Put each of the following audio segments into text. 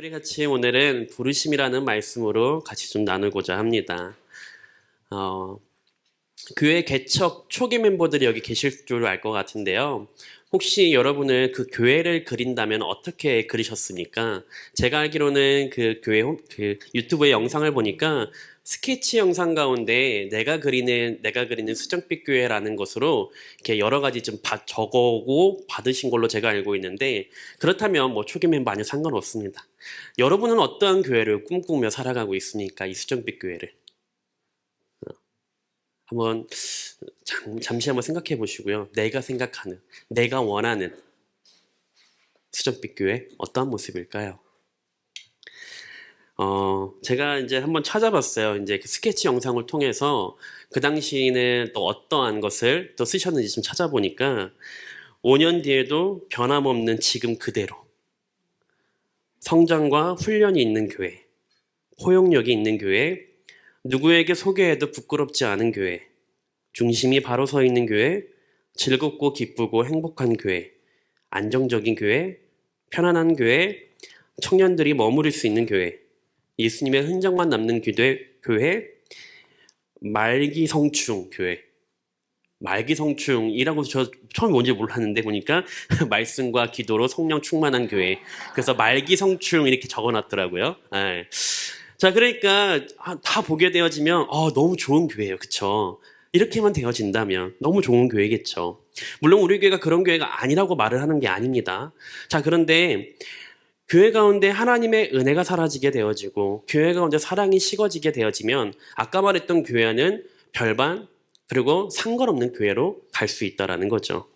우리 같이 오늘은 부르심이라는 말씀으로 같이 좀 나누고자 합니다. 교회 개척 초기 멤버들이 여기 계실 줄 알 것 같은데요. 혹시 여러분은 그 교회를 그린다면 어떻게 그리셨습니까? 제가 알기로는 그 교회 유튜브의 영상을 보니까 스케치 영상 가운데 내가 그리는 수정빛 교회라는 것으로 이렇게 여러 가지 좀 적어오고 받으신 걸로 제가 알고 있는데, 그렇다면 뭐 초기 멤버 아니면 상관없습니다. 여러분은 어떠한 교회를 꿈꾸며 살아가고 있습니까? 이 수정빛 교회를. 한번 잠시 한번 생각해 보시고요. 내가 생각하는, 내가 원하는 수정빛 교회 어떠한 모습일까요? 제가 이제 한번 찾아봤어요. 이제 그 스케치 영상을 통해서 그 당시에는 또 어떠한 것을 또 쓰셨는지 좀 찾아보니까 5년 뒤에도 변함없는 지금 그대로, 성장과 훈련이 있는 교회, 포용력이 있는 교회, 누구에게 소개해도 부끄럽지 않은 교회, 중심이 바로 서 있는 교회, 즐겁고 기쁘고 행복한 교회, 안정적인 교회, 편안한 교회, 청년들이 머무를 수 있는 교회, 예수님의 흔적만 남는 교회, 말기성충 교회. 말기성충이라고 저 처음에 뭔지 몰랐는데 보니까 말씀과 기도로 성령 충만한 교회. 그래서 말기성충 이렇게 적어놨더라고요. 네. 자, 그러니까 다 보게 되어지면 너무 좋은 교회예요. 그쵸? 이렇게만 되어진다면 너무 좋은 교회겠죠. 물론 우리 교회가 그런 교회가 아니라고 말을 하는 게 아닙니다. 자, 그런데 교회 가운데 하나님의 은혜가 사라지게 되어지고 교회 가운데 사랑이 식어지게 되어지면 아까 말했던 교회는 별반 그리고 상관없는 교회로 갈 수 있다는 거죠.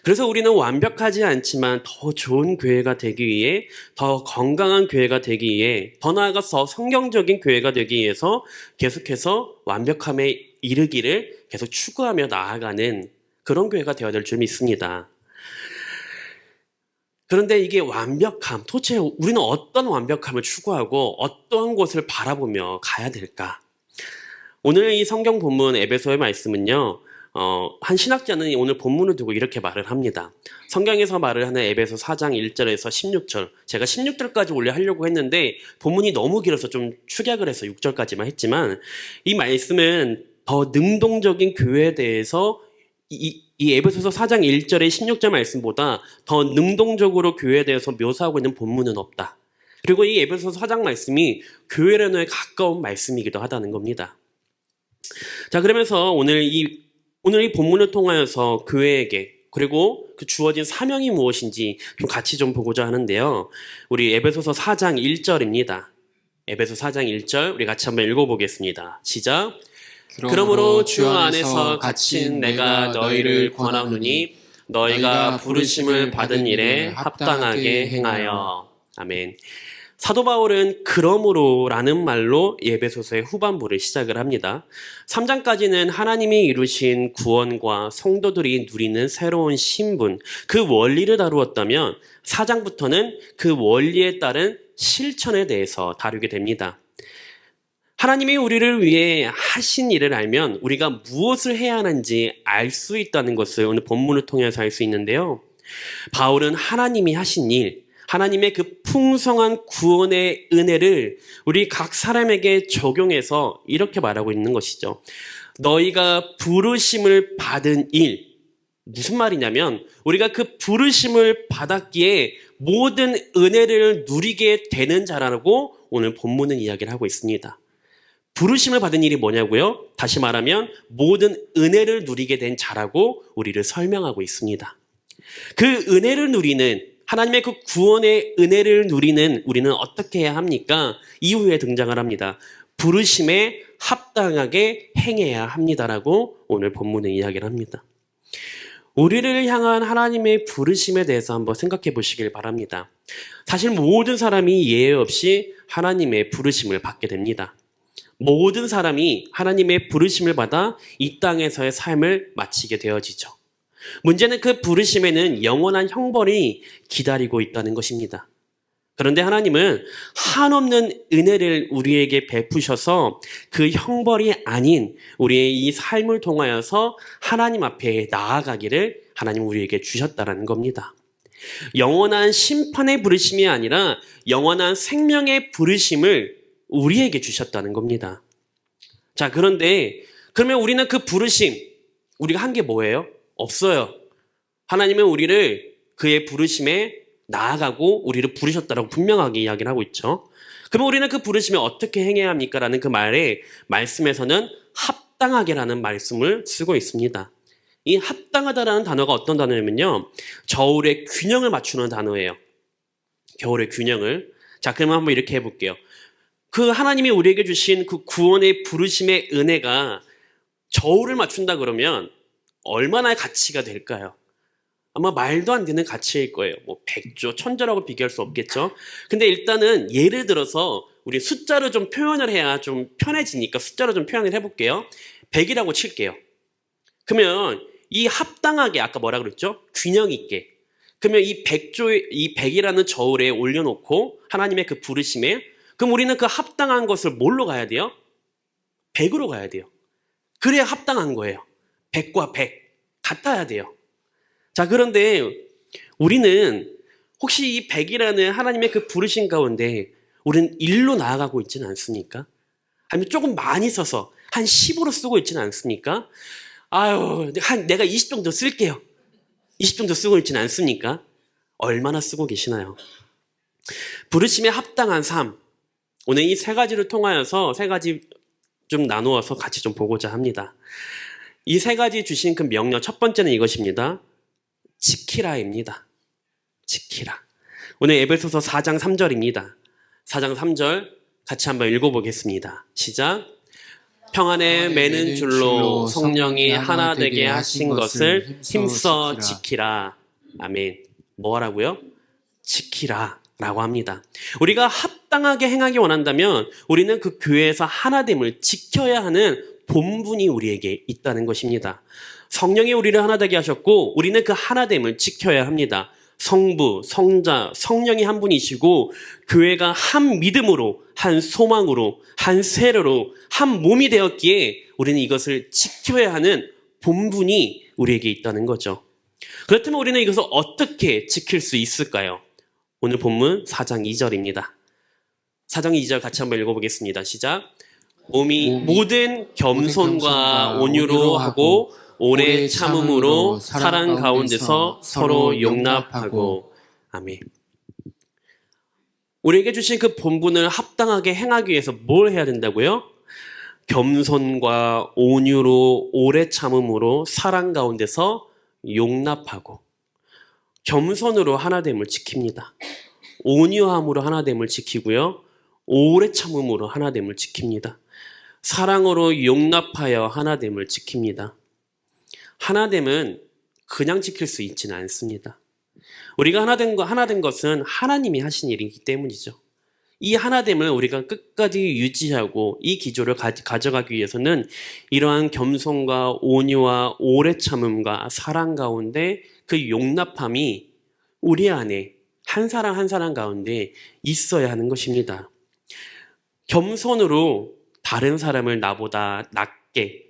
그래서 우리는 완벽하지 않지만 더 좋은 교회가 되기 위해, 더 건강한 교회가 되기 위해, 더 나아가서 성경적인 교회가 되기 위해서 계속해서 완벽함에 이르기를 계속 추구하며 나아가는 그런 교회가 되어야 될 줄 믿습니다. 그런데 이게 완벽함, 도대체 우리는 어떤 완벽함을 추구하고 어떠한 곳을 바라보며 가야 될까? 오늘 이 성경 본문 에베소의 말씀은요, 한 신학자는 오늘 본문을 두고 이렇게 말을 합니다. 성경에서 말을 하는 에베소 4장 1절에서 16절. 제가 16절까지 원래 하려고 했는데 본문이 너무 길어서 좀 축약을 해서 6절까지만 했지만, 이 말씀은 더 능동적인 교회에 대해서 이 에베소서 4장 1절의 16절 말씀보다 더 능동적으로 교회에 대해서 묘사하고 있는 본문은 없다. 그리고 이 에베소서 4장 말씀이 교회론에 가까운 말씀이기도 하다는 겁니다. 자, 그러면서 오늘 이 본문을 통하여서 교회에게, 그리고 그 주어진 사명이 무엇인지 좀 같이 좀 보고자 하는데요. 우리 에베소서 4장 1절입니다. 에베소 4장 1절 우리 같이 한번 읽어보겠습니다. 시작. 그러므로 주 안에서 갇힌 내가 너희를 권하노니 너희가 부르심을 받은 일에 합당하게 행하여. 아멘. 사도 바울은 그러므로라는 말로 에베소서의 후반부를 시작을 합니다. 3장까지는 하나님이 이루신 구원과 성도들이 누리는 새로운 신분, 그 원리를 다루었다면 4장부터는 그 원리에 따른 실천에 대해서 다루게 됩니다. 하나님이 우리를 위해 하신 일을 알면 우리가 무엇을 해야 하는지 알 수 있다는 것을 오늘 본문을 통해서 알 수 있는데요. 바울은 하나님이 하신 일, 하나님의 그 풍성한 구원의 은혜를 우리 각 사람에게 적용해서 이렇게 말하고 있는 것이죠. 너희가 부르심을 받은 일. 무슨 말이냐면 우리가 그 부르심을 받았기에 모든 은혜를 누리게 되는 자라고 오늘 본문은 이야기를 하고 있습니다. 부르심을 받은 일이 뭐냐고요? 다시 말하면 모든 은혜를 누리게 된 자라고 우리를 설명하고 있습니다. 그 은혜를 누리는, 하나님의 그 구원의 은혜를 누리는 우리는 어떻게 해야 합니까? 이후에 등장을 합니다. 부르심에 합당하게 행해야 합니다라고 오늘 본문은 이야기를 합니다. 우리를 향한 하나님의 부르심에 대해서 한번 생각해 보시길 바랍니다. 사실 모든 사람이 예외 없이 하나님의 부르심을 받게 됩니다. 모든 사람이 하나님의 부르심을 받아 이 땅에서의 삶을 마치게 되어지죠. 문제는 그 부르심에는 영원한 형벌이 기다리고 있다는 것입니다. 그런데 하나님은 한없는 은혜를 우리에게 베푸셔서 그 형벌이 아닌 우리의 이 삶을 통하여서 하나님 앞에 나아가기를 하나님 우리에게 주셨다는 겁니다. 영원한 심판의 부르심이 아니라 영원한 생명의 부르심을 우리에게 주셨다는 겁니다. 자, 그런데 그러면 우리는 그 부르심, 우리가 한 게 뭐예요? 없어요. 하나님은 우리를 그의 부르심에 나아가고 우리를 부르셨다라고 분명하게 이야기를 하고 있죠. 그러면 우리는 그 부르심에 어떻게 행해야 합니까? 라는 그 말씀에서는 합당하게라는 말씀을 쓰고 있습니다. 이 합당하다라는 단어가 어떤 단어냐면요, 저울의 균형을 맞추는 단어예요. 겨울의 균형을. 자, 그러면 한번 이렇게 해볼게요. 그 하나님이 우리에게 주신 그 구원의 부르심의 은혜가 저울을 맞춘다 그러면 얼마나 가치가 될까요? 아마 말도 안 되는 가치일 거예요. 뭐 100조, 1000조라고 비교할 수 없겠죠. 근데 일단은 예를 들어서 우리 숫자로 좀 표현을 해야 좀 편해지니까 숫자로 좀 표현을 해볼게요. 100이라고 칠게요. 그러면 이 합당하게, 아까 뭐라 그랬죠? 균형 있게. 그러면 이 100이라는 저울에 올려놓고 하나님의 그 부르심에, 그럼 우리는 그 합당한 것을 뭘로 가야 돼요? 100으로 가야 돼요. 그래야 합당한 거예요. 100과 100 같아야 돼요. 자, 그런데 우리는 혹시 이 100이라는 하나님의 그 부르심 가운데 우리는 1로 나아가고 있지는 않습니까? 아니면 조금 많이 써서 한 10으로 쓰고 있지는 않습니까? 아유, 내가 20 정도 쓸게요. 20 정도 쓰고 있지는 않습니까? 얼마나 쓰고 계시나요? 부르심에 합당한 삶. 오늘 이 세 가지를 통하여서 세 가지 좀 나누어서 같이 좀 보고자 합니다. 이 세 가지 주신 그 명령, 첫 번째는 이것입니다. 지키라입니다. 지키라. 오늘 에베소서 4장 3절입니다. 4장 3절 같이 한번 읽어보겠습니다. 시작. 평안에 매는 줄로 성령이 하나 되게 하신 것을 힘써 지키라. 아멘. 뭐 하라고요? 지키라 라고 합니다. 우리가 합당하게 행하기 원한다면 우리는 그 교회에서 하나됨을 지켜야 하는 본분이 우리에게 있다는 것입니다. 성령이 우리를 하나 되게 하셨고 우리는 그 하나됨을 지켜야 합니다. 성부, 성자, 성령이 한 분이시고 교회가 한 믿음으로, 한 소망으로, 한 세례로 한 몸이 되었기에 우리는 이것을 지켜야 하는 본분이 우리에게 있다는 거죠. 그렇다면 우리는 이것을 어떻게 지킬 수 있을까요? 오늘 본문 4장 2절입니다. 4장 2절 같이 한번 읽어보겠습니다. 시작. 몸이 모든 겸손과 온유로 하고 오래 참음으로 사랑 가운데서 서로 용납하고. 아멘. 우리에게 주신 그 본분을 합당하게 행하기 위해서 뭘 해야 된다고요? 겸손과 온유로 오래 참음으로 사랑 가운데서 용납하고. 겸손으로 하나됨을 지킵니다. 온유함으로 하나됨을 지키고요. 오래 참음으로 하나됨을 지킵니다. 사랑으로 용납하여 하나됨을 지킵니다. 하나됨은 그냥 지킬 수 있지는 않습니다. 우리가 하나된 것은 하나님이 하신 일이기 때문이죠. 이 하나됨을 우리가 끝까지 유지하고 이 기조를 가져가기 위해서는 이러한 겸손과 온유와 오래 참음과 사랑 가운데 그 용납함이 우리 안에 한 사람 한 사람 가운데 있어야 하는 것입니다. 겸손으로 다른 사람을 나보다 낮게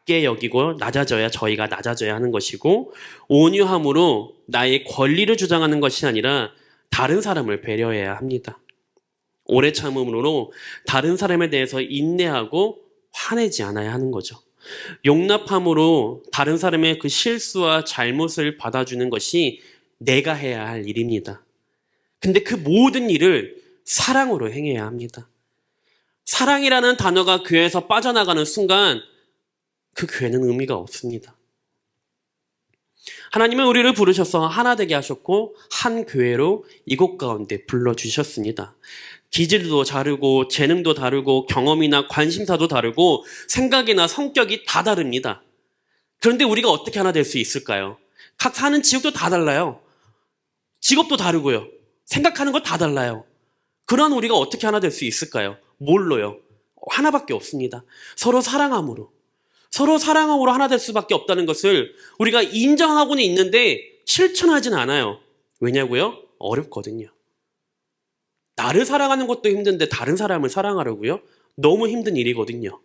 여기고 낮아져야 저희가 낮아져야 하는 것이고, 온유함으로 나의 권리를 주장하는 것이 아니라 다른 사람을 배려해야 합니다. 오래 참음으로 다른 사람에 대해서 인내하고 화내지 않아야 하는 거죠. 용납함으로 다른 사람의 그 실수와 잘못을 받아주는 것이 내가 해야 할 일입니다. 근데 그 모든 일을 사랑으로 행해야 합니다. 사랑이라는 단어가 교회에서 빠져나가는 순간 그 교회는 의미가 없습니다. 하나님은 우리를 부르셔서 하나 되게 하셨고 한 교회로 이곳 가운데 불러주셨습니다. 기질도 다르고 재능도 다르고 경험이나 관심사도 다르고 생각이나 성격이 다 다릅니다. 그런데 우리가 어떻게 하나 될 수 있을까요? 각 사는 지역도 다 달라요. 직업도 다르고요. 생각하는 거 다 달라요. 그러한 우리가 어떻게 하나 될 수 있을까요? 뭘로요? 하나밖에 없습니다. 서로 사랑함으로. 서로 사랑함으로 하나 될 수밖에 없다는 것을 우리가 인정하고는 있는데 실천하진 않아요. 왜냐고요? 어렵거든요. 나를 사랑하는 것도 힘든데 다른 사람을 사랑하려고요? 너무 힘든 일이거든요.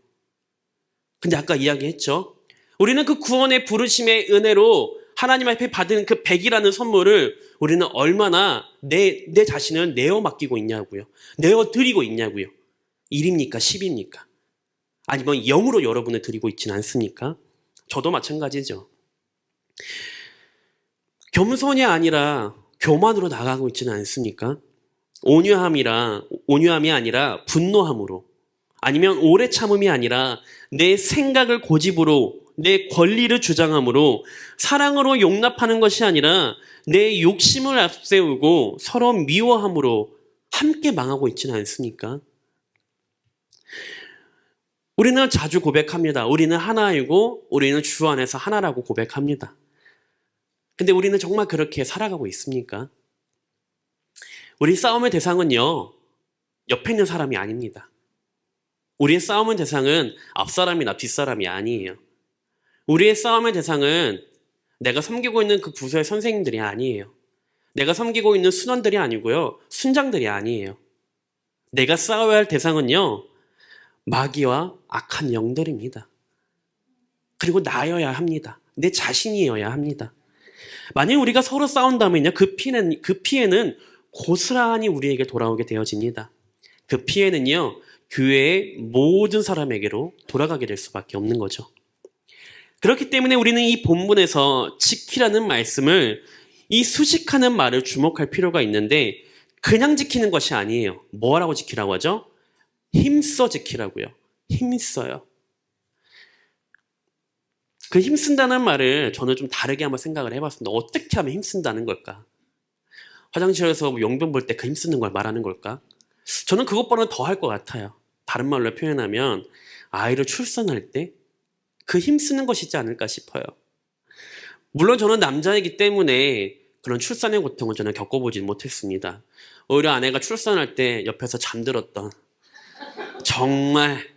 근데 아까 이야기했죠. 우리는 그 구원의 부르심의 은혜로 하나님 앞에 받은 그 100이라는 선물을 우리는 얼마나 내 자신을 내어 맡기고 있냐고요. 내어 드리고 있냐고요. 1입니까? 10입니까? 아니면 0으로 여러분을 드리고 있지는 않습니까? 저도 마찬가지죠. 겸손이 아니라 교만으로 나가고 있지는 않습니까? 온유함이 아니라 분노함으로, 아니면 오래 참음이 아니라 내 생각을 고집으로, 내 권리를 주장함으로, 사랑으로 용납하는 것이 아니라 내 욕심을 앞세우고 서로 미워함으로 함께 망하고 있지는 않습니까? 우리는 자주 고백합니다. 우리는 하나이고 우리는 주 안에서 하나라고 고백합니다. 근데 우리는 정말 그렇게 살아가고 있습니까? 우리 싸움의 대상은요, 옆에 있는 사람이 아닙니다. 우리의 싸움의 대상은 앞사람이나 뒷사람이 아니에요. 우리의 싸움의 대상은 내가 섬기고 있는 그 부서의 선생님들이 아니에요. 내가 섬기고 있는 순원들이 아니고요, 순장들이 아니에요. 내가 싸워야 할 대상은요, 마귀와 악한 영들입니다. 그리고 나여야 합니다. 내 자신이어야 합니다. 만약 우리가 서로 싸운다면요, 그 피해는 고스란히 우리에게 돌아오게 되어집니다. 그 피해는요, 교회의 모든 사람에게로 돌아가게 될 수밖에 없는 거죠. 그렇기 때문에 우리는 이 본문에서 지키라는 말씀을, 이 수식하는 말을 주목할 필요가 있는데, 그냥 지키는 것이 아니에요. 뭐라고 지키라고 하죠? 힘써 지키라고요. 힘써요. 그 힘쓴다는 말을 저는 좀 다르게 한번 생각을 해봤습니다. 어떻게 하면 힘쓴다는 걸까? 화장실에서 용변 볼 때 그 힘쓰는 걸 말하는 걸까? 저는 그것보다는 더 할 것 같아요. 다른 말로 표현하면 아이를 출산할 때 그 힘쓰는 것이지 않을까 싶어요. 물론 저는 남자이기 때문에 그런 출산의 고통을 저는 겪어보지 못했습니다. 오히려 아내가 출산할 때 옆에서 잠들었던, 정말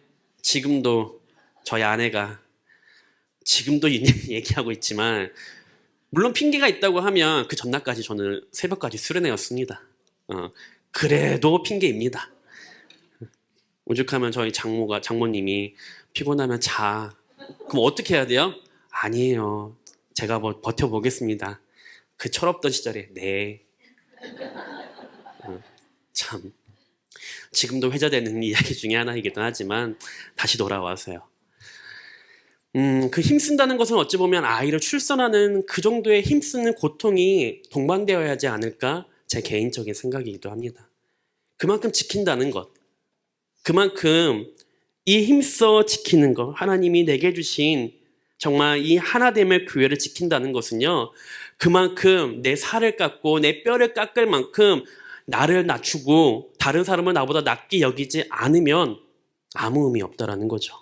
지금도 저희 아내가 지금도 얘기하고 있지만, 물론 핑계가 있다고 하면 그 전날까지 저는 새벽까지 수련회였습니다. 그래도 핑계입니다. 오죽하면 저희 장모님이 피곤하면 자. 그럼 어떻게 해야 돼요? 아니에요. 제가 버텨보겠습니다. 그 철없던 시절에 네. 참. 지금도 회자되는 이야기 중에 하나이기도 하지만 다시 돌아와서요. 그 힘쓴다는 것은 어찌 보면 아이를 출산하는 그 정도의 힘쓰는 고통이 동반되어야 하지 않을까? 제 개인적인 생각이기도 합니다. 그만큼 지킨다는 것, 그만큼 이 힘써 지키는 것, 하나님이 내게 주신 정말 이 하나됨의 교회를 지킨다는 것은요, 그만큼 내 살을 깎고 내 뼈를 깎을 만큼 나를 낮추고 다른 사람을 나보다 낮게 여기지 않으면 아무 의미 없다라는 거죠.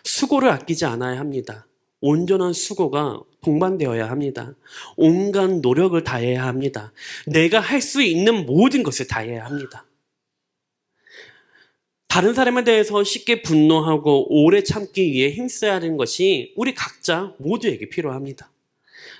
수고를 아끼지 않아야 합니다. 온전한 수고가 동반되어야 합니다. 온갖 노력을 다해야 합니다. 내가 할 수 있는 모든 것을 다해야 합니다. 다른 사람에 대해서 쉽게 분노하고 오래 참기 위해 힘써야 하는 것이 우리 각자 모두에게 필요합니다.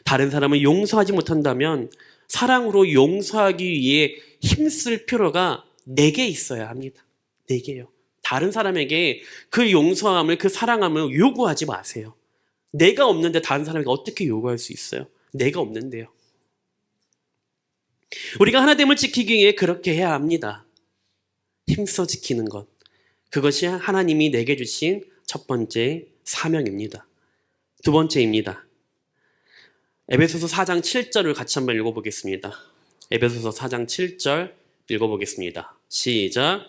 다른 사람을 용서하지 못한다면 사랑으로 용서하기 위해 힘쓸 필요가 내게 있어야 합니다. 내게요. 다른 사람에게 그 용서함을, 그 사랑함을 요구하지 마세요. 내가 없는데 다른 사람에게 어떻게 요구할 수 있어요? 내가 없는데요. 우리가 하나됨을 지키기 위해 그렇게 해야 합니다. 힘써 지키는 것. 그것이 하나님이 내게 주신 첫 번째 사명입니다. 두 번째입니다. 에베소서 4장 7절을 같이 한번 읽어보겠습니다. 에베소서 4장 7절 읽어보겠습니다. 시작.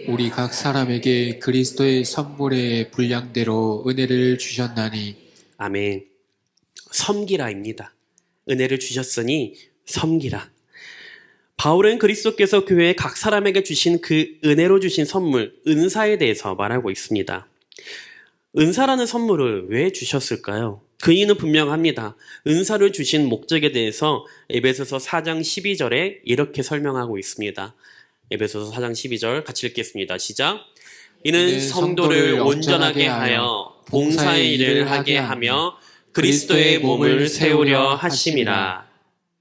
우리 각 사람에게 그리스도의 선물의 분량대로 은혜를 주셨나니. 아멘. 섬기라입니다. 은혜를 주셨으니 섬기라. 바울은 그리스도께서 교회에 각 사람에게 주신 그 은혜로 주신 선물, 은사에 대해서 말하고 있습니다. 은사라는 선물을 왜 주셨을까요? 그 이유는 분명합니다. 은사를 주신 목적에 대해서 에베소서 4장 12절에 이렇게 설명하고 있습니다. 에베소서 4장 12절 같이 읽겠습니다. 시작. 이는 성도를 온전하게 하여 봉사의 일을 하게 하며 그리스도의 몸을 세우려 하심이라.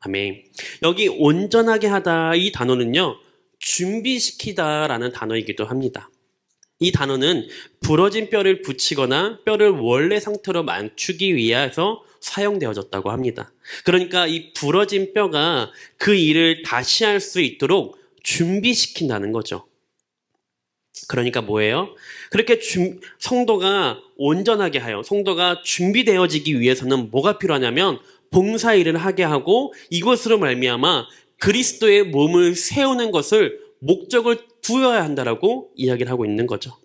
아멘. 여기 온전하게 하다 이 단어는요, 준비시키다라는 단어이기도 합니다. 이 단어는 부러진 뼈를 붙이거나 뼈를 원래 상태로 맞추기 위해서 사용되어졌다고 합니다. 그러니까 이 부러진 뼈가 그 일을 다시 할 수 있도록 준비시킨다는 거죠. 그러니까 뭐예요? 그렇게 성도가 온전하게 하여 성도가 준비되어지기 위해서는 뭐가 필요하냐면 봉사 일을 하게 하고 이것으로 말미암아 그리스도의 몸을 세우는 것을 목적을 두어야 한다라고 이야기를 하고 있는 거죠.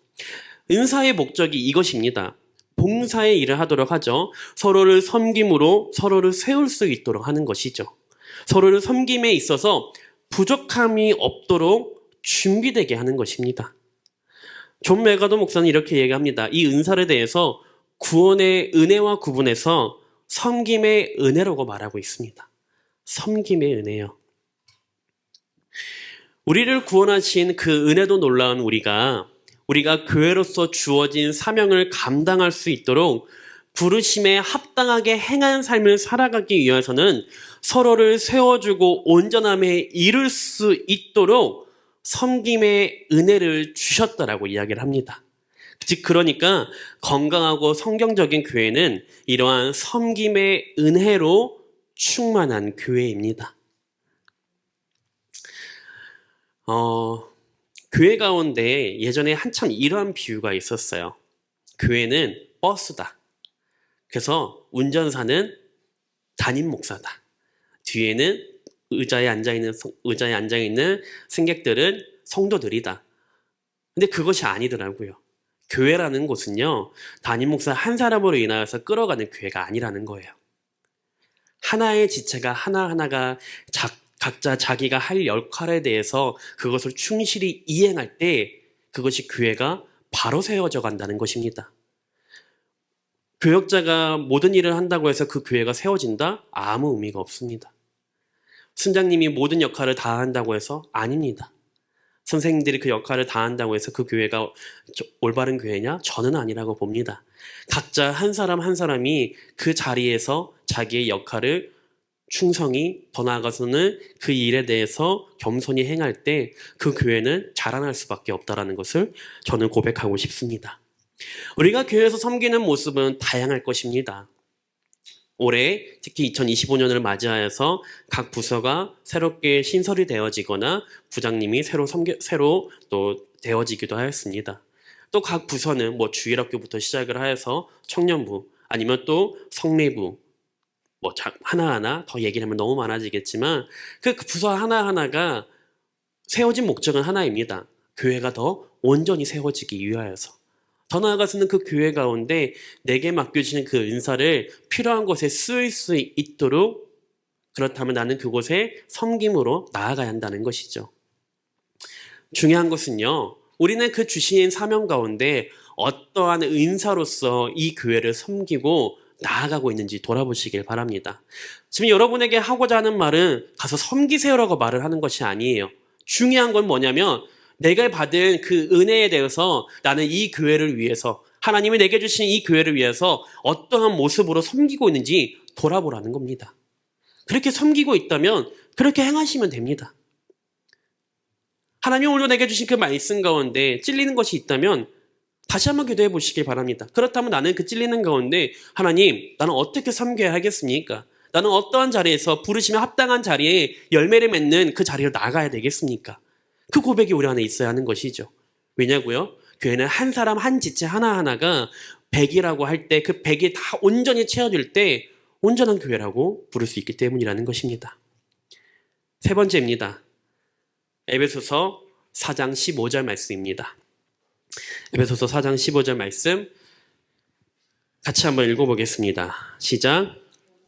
은사의 목적이 이것입니다. 봉사의 일을 하도록 하죠. 서로를 섬김으로 서로를 세울 수 있도록 하는 것이죠. 서로를 섬김에 있어서 부족함이 없도록 준비되게 하는 것입니다. 존 메가도 목사는 이렇게 얘기합니다. 이 은사에 대해서 구원의 은혜와 구분해서 섬김의 은혜라고 말하고 있습니다. 섬김의 은혜요. 우리를 구원하신 그 은혜도 놀라운 우리가 교회로서 주어진 사명을 감당할 수 있도록 부르심에 합당하게 행한 삶을 살아가기 위해서는 서로를 세워주고 온전함에 이룰 수 있도록 섬김의 은혜를 주셨다라고 이야기를 합니다. 즉 그러니까 건강하고 성경적인 교회는 이러한 섬김의 은혜로 충만한 교회입니다. 교회 가운데 예전에 한참 이러한 비유가 있었어요. 교회는 버스다. 그래서 운전사는 담임 목사다. 뒤에는 의자에 앉아있는 승객들은 성도들이다. 근데 그것이 아니더라고요. 교회라는 곳은요, 담임 목사 한 사람으로 인하여서 끌어가는 교회가 아니라는 거예요. 하나의 지체가 하나하나가 각자 자기가 할 역할에 대해서 그것을 충실히 이행할 때 그것이 교회가 바로 세워져 간다는 것입니다. 교역자가 모든 일을 한다고 해서 그 교회가 세워진다? 아무 의미가 없습니다. 순장님이 모든 역할을 다 한다고 해서 아닙니다. 선생님들이 그 역할을 다 한다고 해서 그 교회가 올바른 교회냐? 저는 아니라고 봅니다. 각자 한 사람 한 사람이 그 자리에서 자기의 역할을 충성히 더 나아가서는 그 일에 대해서 겸손히 행할 때 그 교회는 자라날 수밖에 없다는 것을 저는 고백하고 싶습니다. 우리가 교회에서 섬기는 모습은 다양할 것입니다. 올해 특히 2025년을 맞이하여서 각 부서가 새롭게 신설이 되어지거나 부장님이 새로 또 되어지기도 하였습니다. 또 각 부서는 주일학교부터 시작을 하여서 청년부 아니면 또 성례부 하나하나 더 얘기를 하면 너무 많아지겠지만 그 부서 하나하나가 세워진 목적은 하나입니다. 교회가 더 온전히 세워지기 위하여서. 더 나아가서는 그 교회 가운데 내게 맡겨주시는 그 은사를 필요한 곳에 쓰일 수 있도록 그렇다면 나는 그곳에 섬김으로 나아가야 한다는 것이죠. 중요한 것은요. 우리는 그 주신 사명 가운데 어떠한 은사로서 이 교회를 섬기고 나아가고 있는지 돌아보시길 바랍니다. 지금 여러분에게 하고자 하는 말은 가서 섬기세요라고 말을 하는 것이 아니에요. 중요한 건 뭐냐면 내가 받은 그 은혜에 대해서 나는 이 교회를 위해서 하나님이 내게 주신 이 교회를 위해서 어떠한 모습으로 섬기고 있는지 돌아보라는 겁니다. 그렇게 섬기고 있다면 그렇게 행하시면 됩니다. 하나님 오늘 내게 주신 그 말씀 가운데 찔리는 것이 있다면 다시 한번 기도해 보시길 바랍니다. 그렇다면 나는 그 찔리는 가운데 하나님 나는 어떻게 섬겨야 하겠습니까? 나는 어떠한 자리에서 부르심에 합당한 자리에 열매를 맺는 그 자리로 나가야 되겠습니까? 그 고백이 우리 안에 있어야 하는 것이죠. 왜냐고요? 교회는 한 사람 한 지체 하나하나가 100이라고 할 때 그 100이 다 온전히 채워질 때 온전한 교회라고 부를 수 있기 때문이라는 것입니다. 세 번째입니다. 에베소서 4장 15절 말씀입니다. 에베소서 4장 15절 말씀 같이 한번 읽어보겠습니다. 시작.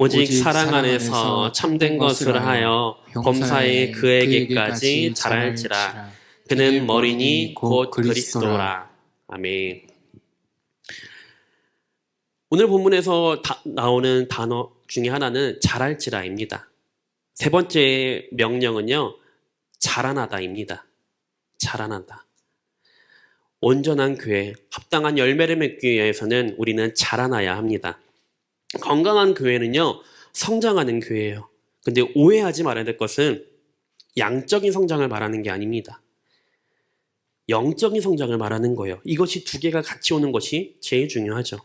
오직 사랑 안에서 참된 것을 하여 범사에 그에게까지 자랄지라. 그는 머리니 곧 그리스도라. 아멘. 오늘 본문에서 나오는 단어 중에 하나는 자랄지라입니다. 세 번째 명령은요. 자라나다입니다. 자라나다. 온전한 교회, 합당한 열매를 맺기 위해서는 우리는 자라나야 합니다. 건강한 교회는요, 성장하는 교회예요. 근데 오해하지 말아야 될 것은 양적인 성장을 말하는 게 아닙니다. 영적인 성장을 말하는 거예요. 이것이 두 개가 같이 오는 것이 제일 중요하죠.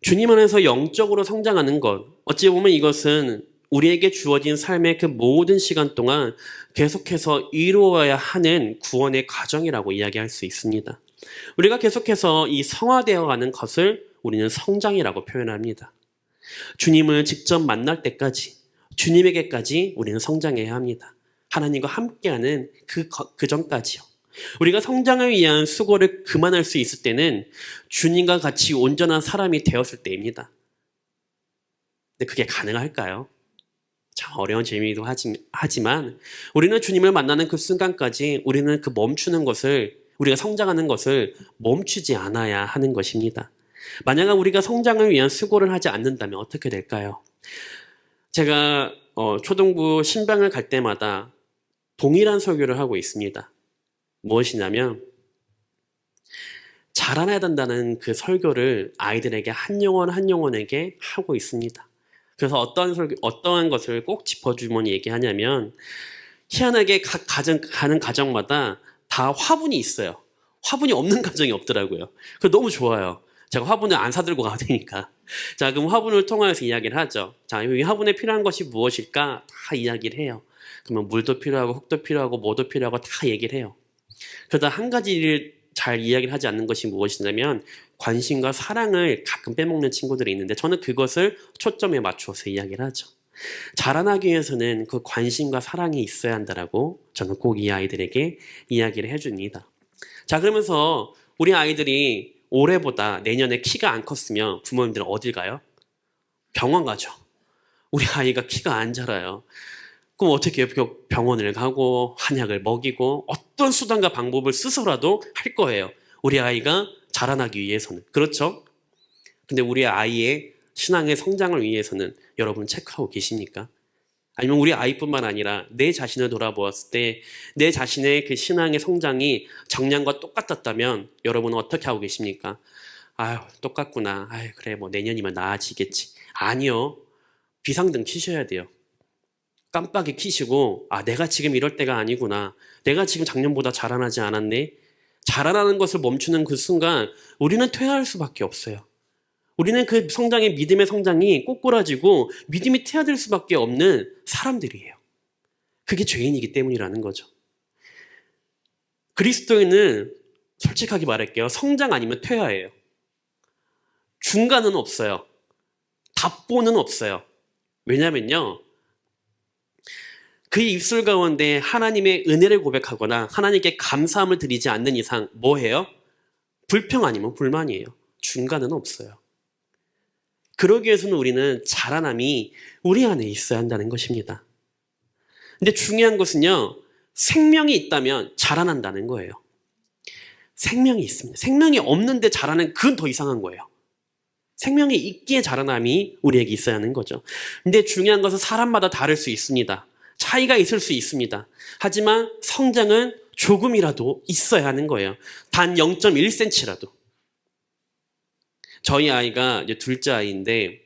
주님 안에서 영적으로 성장하는 것, 어찌 보면 이것은 우리에게 주어진 삶의 그 모든 시간 동안 계속해서 이루어야 하는 구원의 과정이라고 이야기할 수 있습니다. 우리가 계속해서 이 성화되어가는 것을 우리는 성장이라고 표현합니다. 주님을 직접 만날 때까지, 주님에게까지 우리는 성장해야 합니다. 하나님과 함께하는 그 전까지요. 우리가 성장을 위한 수고를 그만할 수 있을 때는 주님과 같이 온전한 사람이 되었을 때입니다. 근데 그게 가능할까요? 참 어려운 질문이기도 하지만 우리는 주님을 만나는 그 순간까지 우리는 그 멈추는 것을, 우리가 성장하는 것을 멈추지 않아야 하는 것입니다. 만약 우리가 성장을 위한 수고를 하지 않는다면 어떻게 될까요? 제가 초등부 신방을 갈 때마다 동일한 설교를 하고 있습니다. 무엇이냐면 자라나야 된다는 그 설교를 아이들에게 한 영혼 한 영혼에게 하고 있습니다. 그래서 어떠한 것을 꼭 짚어주면 얘기하냐면 희한하게 각 가는 가정마다 다 화분이 있어요. 화분이 없는 가정이 없더라고요. 그래서 너무 좋아요. 제가 화분을 안 사들고 가되니까. 자, 그럼 화분을 통해서 이야기를 하죠. 자, 이 화분에 필요한 것이 무엇일까? 다 이야기를 해요. 그러면 물도 필요하고 흙도 필요하고 뭐도 필요하고 다 얘기를 해요. 그러다 한 가지를 잘 이야기를 하지 않는 것이 무엇이냐면 관심과 사랑을 가끔 빼먹는 친구들이 있는데 저는 그것을 초점에 맞추어서 이야기를 하죠. 자라나기 위해서는 그 관심과 사랑이 있어야 한다라고 저는 꼭 이 아이들에게 이야기를 해줍니다. 자, 그러면서 우리 아이들이 올해보다 내년에 키가 안 컸으면 부모님들은 어딜 가요? 병원 가죠. 우리 아이가 키가 안 자라요. 그럼 어떻게 해요? 병원을 가고 한약을 먹이고 어떤 수단과 방법을 쓰서라도 할 거예요. 우리 아이가 자라나기 위해서는. 그렇죠? 근데 우리 아이의 신앙의 성장을 위해서는 여러분 체크하고 계십니까? 아니면 우리 아이뿐만 아니라 내 자신을 돌아보았을 때 내 자신의 그 신앙의 성장이 작년과 똑같았다면 여러분은 어떻게 하고 계십니까? 아유, 똑같구나. 아유, 그래, 뭐 내년이면 나아지겠지. 아니요. 비상등 켜셔야 돼요. 깜빡이 켜시고, 아, 내가 지금 이럴 때가 아니구나. 내가 지금 작년보다 자라나지 않았네. 자라나는 것을 멈추는 그 순간 우리는 퇴화할 수밖에 없어요. 우리는 그 성장의 믿음의 성장이 꼬꾸라지고 믿음이 퇴화될 수밖에 없는 사람들이에요. 그게 죄인이기 때문이라는 거죠. 그리스도인은 솔직하게 말할게요. 성장 아니면 퇴화예요. 중간은 없어요. 답보는 없어요. 왜냐면요. 그 입술 가운데 하나님의 은혜를 고백하거나 하나님께 감사함을 드리지 않는 이상 뭐예요? 불평 아니면 불만이에요. 중간은 없어요. 그러기 위해서는 우리는 자라남이 우리 안에 있어야 한다는 것입니다. 근데 중요한 것은요. 생명이 있다면 자라난다는 거예요. 생명이 있습니다. 생명이 없는데 자라는 그건 더 이상한 거예요. 생명이 있기에 자라남이 우리에게 있어야 하는 거죠. 근데 중요한 것은 사람마다 다를 수 있습니다. 차이가 있을 수 있습니다. 하지만 성장은 조금이라도 있어야 하는 거예요. 단 0.1cm라도. 저희 아이가 이제 둘째 아이인데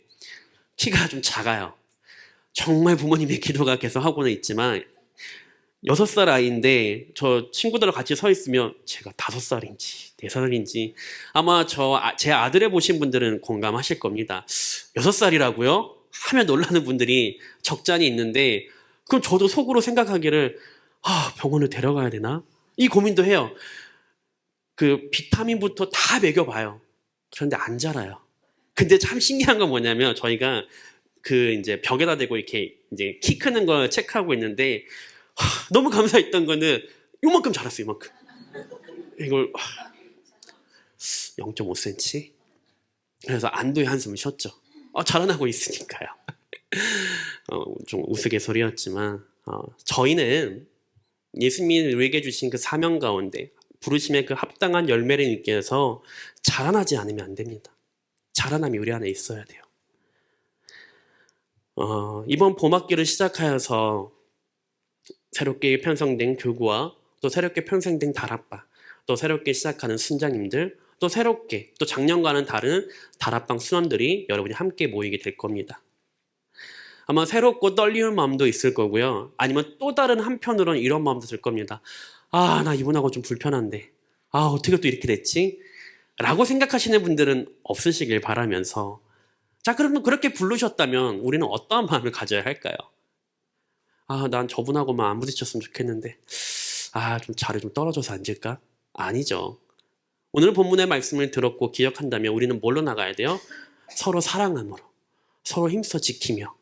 키가 좀 작아요. 정말 부모님의 기도가 계속 하고는 있지만 6살 아이인데 저 친구들과 같이 서 있으면 제가 5살인지 4살인지 아마 제 아들을 보신 분들은 공감하실 겁니다. 6살이라고요? 하면 놀라는 분들이 적잖이 있는데 그럼 저도 속으로 생각하기를 병원을 데려가야 되나? 이 고민도 해요. 그 비타민부터 다 먹여봐요. 그런데 안 자라요. 근데 참 신기한 건 뭐냐면 저희가 그 이제 벽에다 대고 이렇게 이제 키 크는 걸 체크하고 있는데 너무 감사했던 거는 요만큼 자랐어요. 요만큼. 이걸 0.5cm? 그래서 안도의 한숨을 쉬었죠. 자라나고 있으니까요. 좀 우스갯소리였지만 저희는 예수님이 우리에게 주신 그 사명 가운데 부르심의 그 합당한 열매를 있게 해서 자라나지 않으면 안 됩니다. 자라남이 우리 안에 있어야 돼요. 이번 봄학기를 시작하여서 새롭게 편성된 교구와 또 새롭게 편성된 다락방, 또 새롭게 시작하는 순자님들, 또 새롭게 또 작년과는 다른 다락방 순원들이 여러분이 함께 모이게 될 겁니다. 아마 새롭고 떨리는 마음도 있을 거고요. 아니면 또 다른 한편으로는 이런 마음도 들 겁니다. 아, 나 이분하고 좀 불편한데. 아, 어떻게 또 이렇게 됐지? 라고 생각하시는 분들은 없으시길 바라면서, 자, 그러면 그렇게 부르셨다면 우리는 어떠한 마음을 가져야 할까요? 아, 난 저분하고만 안 부딪혔으면 좋겠는데, 아, 좀 자리 좀 떨어져서 앉을까? 아니죠. 오늘 본문의 말씀을 들었고 기억한다면 우리는 뭘로 나가야 돼요? 서로 사랑함으로, 서로 힘써 지키며,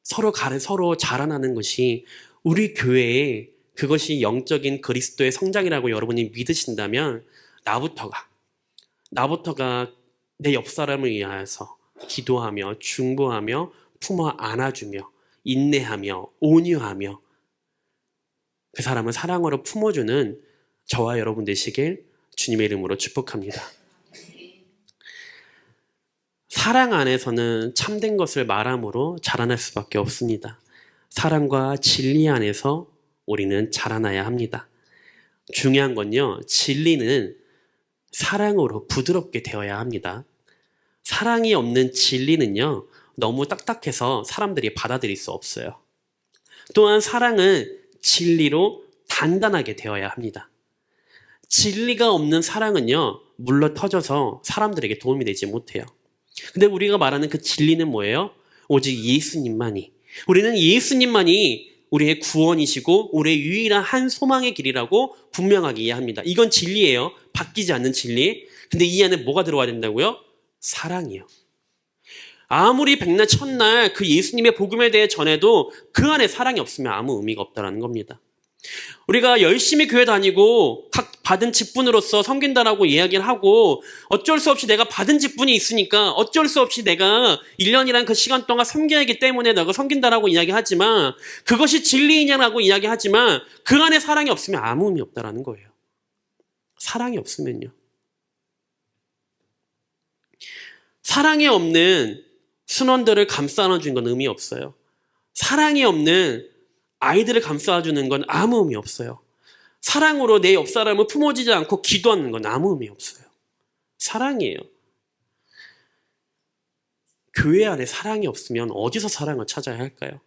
서로 자라나는 것이 우리 교회의 그것이 영적인 그리스도의 성장이라고 여러분이 믿으신다면 나부터가 내 옆 사람을 위하여서 기도하며 중보하며 품어 안아주며 인내하며 온유하며 그 사람을 사랑으로 품어주는 저와 여러분 되시길 주님의 이름으로 축복합니다. 사랑 안에서는 참된 것을 말함으로 자라날 수밖에 없습니다. 사랑과 진리 안에서 우리는 자라나야 합니다. 중요한 건요, 진리는 사랑으로 부드럽게 되어야 합니다. 사랑이 없는 진리는요, 너무 딱딱해서 사람들이 받아들일 수 없어요. 또한 사랑은 진리로 단단하게 되어야 합니다. 진리가 없는 사랑은요, 물러 터져서 사람들에게 도움이 되지 못해요. 근데 우리가 말하는 그 진리는 뭐예요? 오직 예수님만이. 우리는 예수님만이 우리의 구원이시고 우리의 유일한 한 소망의 길이라고 분명하게 이해합니다. 이건 진리예요. 바뀌지 않는 진리. 근데 이 안에 뭐가 들어와야 된다고요? 사랑이요. 아무리 백날 첫날 그 예수님의 복음에 대해 전해도 그 안에 사랑이 없으면 아무 의미가 없다는 겁니다. 우리가 열심히 교회 다니고 각 받은 직분으로서 섬긴다라고 이야기를 하고 어쩔 수 없이 내가 받은 직분이 있으니까 어쩔 수 없이 내가 1년이란 그 시간 동안 섬겨야 하기 때문에 내가 섬긴다라고 이야기하지만 그것이 진리이냐라고 이야기하지만 그 안에 사랑이 없으면 아무 의미 없다라는 거예요. 사랑이 없으면요. 사랑이 없는 순원들을 감싸 안아주는 건 의미 없어요. 사랑이 없는 아이들을 감싸주는 건 아무 의미 없어요. 사랑으로 내 옆 사람을 품어지지 않고 기도하는 건 아무 의미 없어요. 사랑이에요. 교회 안에 사랑이 없으면 어디서 사랑을 찾아야 할까요?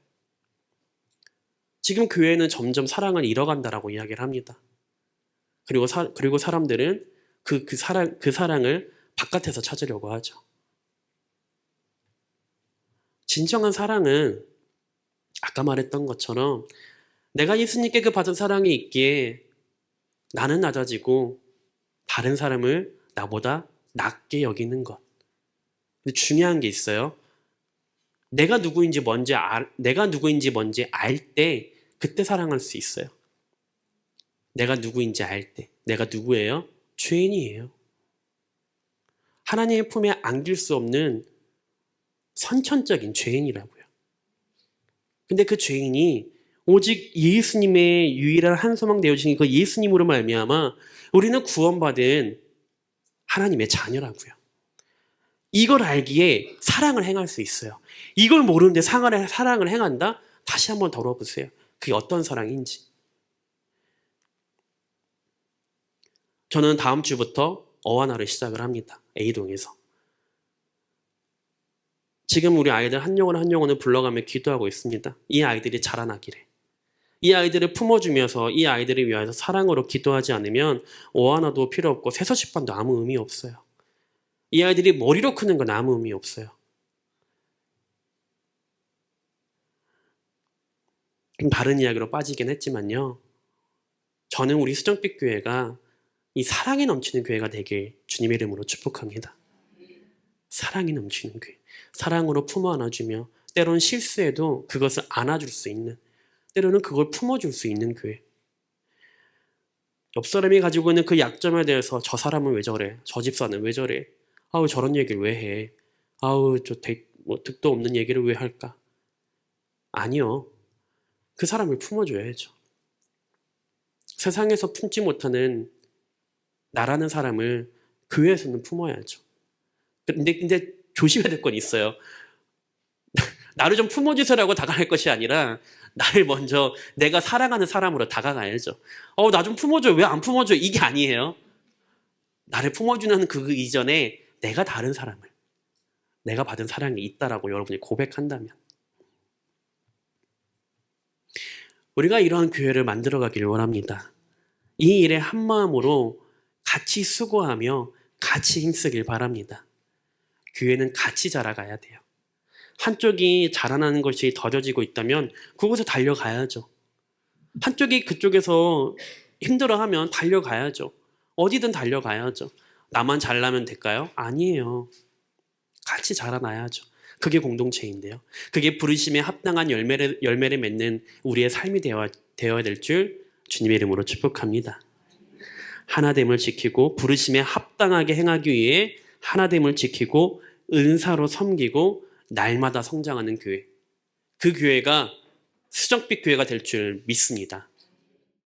지금 교회는 점점 사랑을 잃어간다라고 이야기를 합니다. 그리고 사람들은 그 사랑을 바깥에서 찾으려고 하죠. 진정한 사랑은 아까 말했던 것처럼 내가 예수님께 그 받은 사랑이 있기에 나는 낮아지고 다른 사람을 나보다 낮게 여기는 것. 근데 중요한 게 있어요. 내가 누구인지 뭔지 알 때 그때 사랑할 수 있어요. 내가 누구인지 알 때. 내가 누구예요? 죄인이에요. 하나님의 품에 안길 수 없는 선천적인 죄인이라고요. 근데 그 죄인이 오직 예수님의 유일한 한 소망 되어주신 그 예수님으로 말미암아 우리는 구원받은 하나님의 자녀라고요. 이걸 알기에 사랑을 행할 수 있어요. 이걸 모르는데 사랑을 행한다? 다시 한번 덜어보세요. 그게 어떤 사랑인지. 저는 다음 주부터 어와나를 시작을 합니다. A동에서. 지금 우리 아이들 한 영혼을 불러가며 기도하고 있습니다. 이 아이들이 자라나기를. 이 아이들을 품어주면서 이 아이들을 위하여서 사랑으로 기도하지 않으면 오하나도 필요 없고 새서식반도 아무 의미 없어요. 이 아이들이 머리로 크는 건 아무 의미 없어요. 좀 다른 이야기로 빠지긴 했지만요. 저는 우리 수정빛 교회가 이 사랑이 넘치는 교회가 되길 주님의 이름으로 축복합니다. 사랑이 넘치는 교회. 사랑으로 품어 안아주며 때로는 실수해도 그것을 안아줄 수 있는, 때로는 그걸 품어줄 수 있는 교회. 옆 사람이 가지고 있는 그 약점에 대해서 저 사람은 왜 저래? 저 집사는 왜 저래? 아우 저런 얘기를 왜 해? 아우 득도 없는 얘기를 왜 할까? 아니요. 그 사람을 품어줘야죠. 세상에서 품지 못하는 나라는 사람을 교회에서는 품어야죠. 근데 조심해야 될 건 있어요. 나를 좀 품어주세요라고 다가갈 것이 아니라 나를 먼저 내가 사랑하는 사람으로 다가가야죠. 나 좀 품어줘. 왜 안 품어줘? 이게 아니에요. 나를 품어주는 그 이전에 내가 다른 사람을, 내가 받은 사랑이 있다라고 여러분이 고백한다면 우리가 이러한 교회를 만들어가길 원합니다. 이 일에 한마음으로 같이 수고하며 같이 힘쓰길 바랍니다. 교회는 같이 자라가야 돼요. 한쪽이 자라나는 것이 더뎌지고 있다면 그곳에 달려가야죠. 한쪽이 그쪽에서 힘들어하면 달려가야죠. 어디든 달려가야죠. 나만 잘나면 될까요? 아니에요. 같이 자라나야죠. 그게 공동체인데요. 그게 부르심에 합당한 열매를 맺는 우리의 삶이 되어야 될 줄 주님의 이름으로 축복합니다. 하나됨을 지키고 부르심에 합당하게 행하기 위해 하나됨을 지키고 은사로 섬기고 날마다 성장하는 교회. 그 교회가 수정빛 교회가 될 줄 믿습니다.